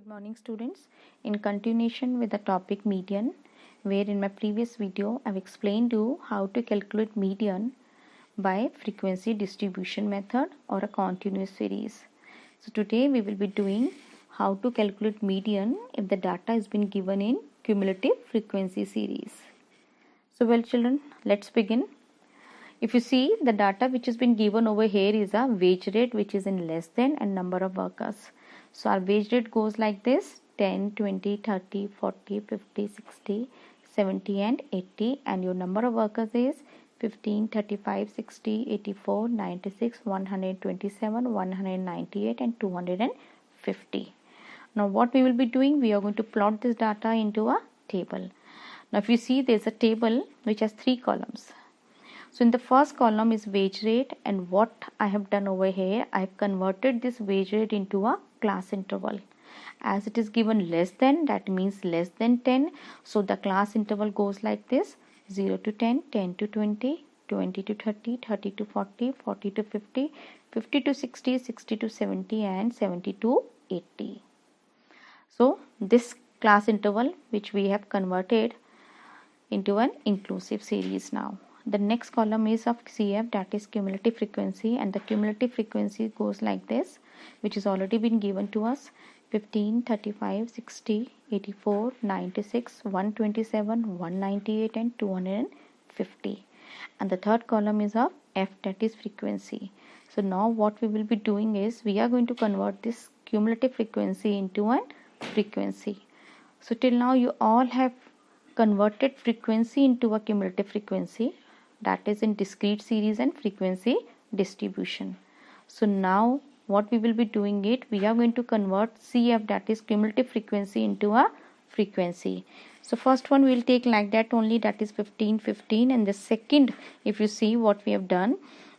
morning students. In continuation with the topic median, where in my previous video I've explained you how to calculate median by frequency distribution method or a continuous series. So today we will be doing how to calculate median if the data has been given in cumulative frequency series. So well children, let's begin. If you see, the data which has been given over here is a wage rate which is in less than and number of workers. So our wage rate goes like this: 10, 20, 30, 40, 50, 60, 70 and 80, and your number of workers is 15, 35, 60, 84, 96, 127, 198 and 250. Now what we will be doing, we are going to plot this data into a table. Now if you see, there is a table which has 3 columns. So in the first column is wage rate, and what I have done over here, I have converted this wage rate into a class interval. As it is given less than, that means less than 10. So the class interval goes like this: 0 to 10, 10 to 20, 20 to 30, 30 to 40, 40 to 50, 50 to 60, 60 to 70 and 70 to 80. So this class interval which we have converted into an inclusive series now. The next column is of CF, that is cumulative frequency, and the cumulative frequency goes like this, which has already been given to us: 15, 35, 60, 84, 96, 127, 198 and 250. And the third column is of F, that is frequency. So now what we will be doing is, we are going to convert this cumulative frequency into a frequency. So till now you all have converted frequency into a cumulative frequency, that is in discrete series and frequency distribution. So now what we will be doing it, we are going to convert CF, that is cumulative frequency, into a frequency. So first one we will take like that only, that is 15, 15, and the second, if you see what we have done,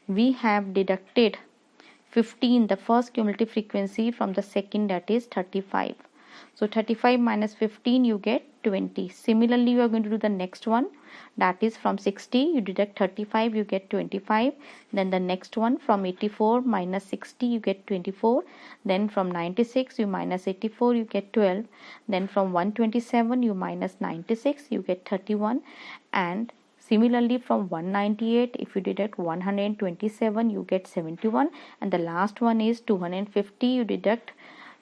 we have deducted 15, the first cumulative frequency, from the second, that is 35. So 35 minus 15, you get 20. Similarly, you are going to do the next one, that is from 60, you deduct 35, you get 25. Then the next one, from 84 minus 60, you get 24. Then from 96, you minus 84, you get 12. Then from 127, you minus 96, you get 31. And similarly, from 198, if you deduct 127, you get 71. And the last one is 250, you deduct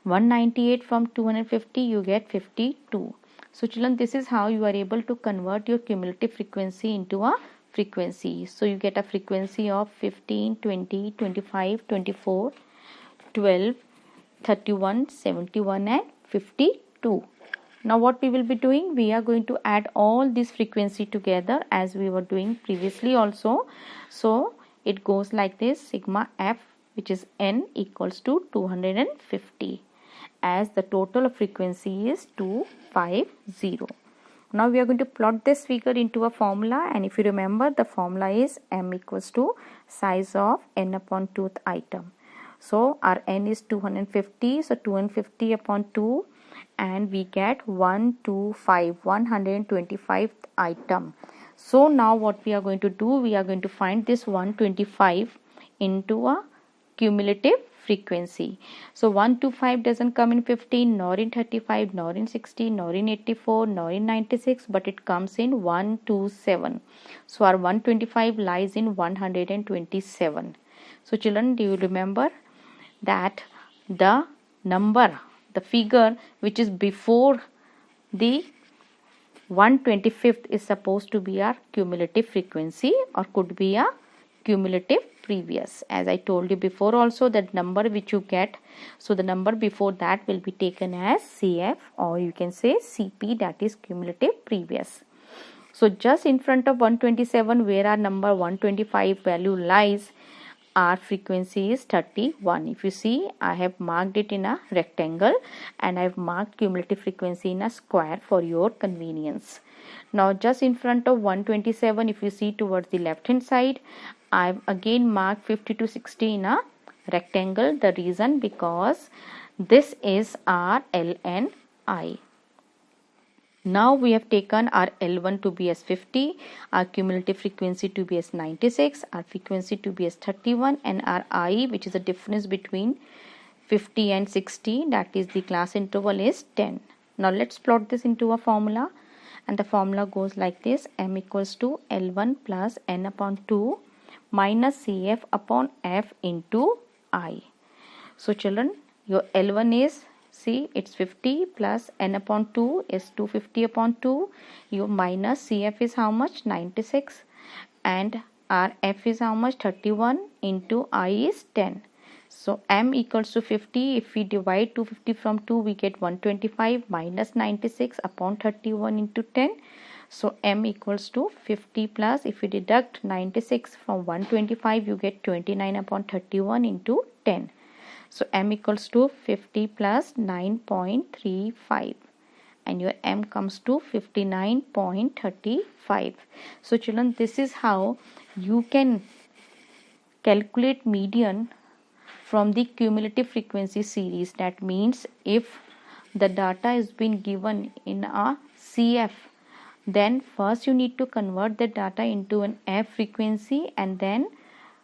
198 from 250, you get 52. So children, this is how you are able to convert your cumulative frequency into a frequency. So you get a frequency of 15, 20, 25, 24, 12, 31, 71 and 52. Now what we will be doing, we are going to add all this frequency together as we were doing previously also. So it goes like this: sigma f, which is n, equals to 250, as the total of frequency is 250. Now we are going to plot this figure into a formula, and if you remember, the formula is m equals to size of n upon 2th item. So our n is 250, so 250 upon 2, and we get 125, 125th item. So now what we are going to do, we are going to find this 125 into a cumulative frequency. So 125 doesn't come in 15, nor in 35, nor in 60, nor in 84, nor in 96, but it comes in 127. So our 125 lies in 127. So children, do you remember that the number, the figure which is before the 125th is supposed to be our cumulative frequency, or could be a cumulative previous. As I told you before also, that number which you get, so the number before that will be taken as CF, or you can say CP, that is cumulative previous. So just in front of 127, where our number 125 value lies, our frequency is 31. If you see, I have marked it in a rectangle, and I have marked cumulative frequency in a square for your convenience. Now just in front of 127, if you see towards the left hand side, I've again marked 50 to 60 in a rectangle. The reason, because this is our LNI. Now we have taken our L1 to be as 50, our cumulative frequency to be as 96, our frequency to be as 31, and our I, which is the difference between 50 and 60, that is the class interval is 10. Now let's plot this into a formula, and the formula goes like this: m equals to L1 plus n upon 2 minus Cf upon f into I. So children, your L1 is, see, it's 50 plus n upon 2 is 250 upon 2. Your minus Cf is how much? 96. And our f is how much? 31 into I is 10. So m equals to 50. If we divide 250 from 2, we get 125 minus 96 upon 31 into 10. So m equals to 50 plus, if you deduct 96 from 125, you get 29 upon 31 into 10. So m equals to 50 plus 9.35, and your m comes to 59.35. So children, this is how you can calculate median from the cumulative frequency series. That means if the data is been given in a CF, then first you need to convert the data into an F frequency, and then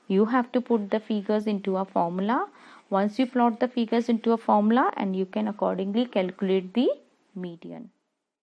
you have to put the figures into a formula. Once you plot the figures into a formula, and you can accordingly calculate the median.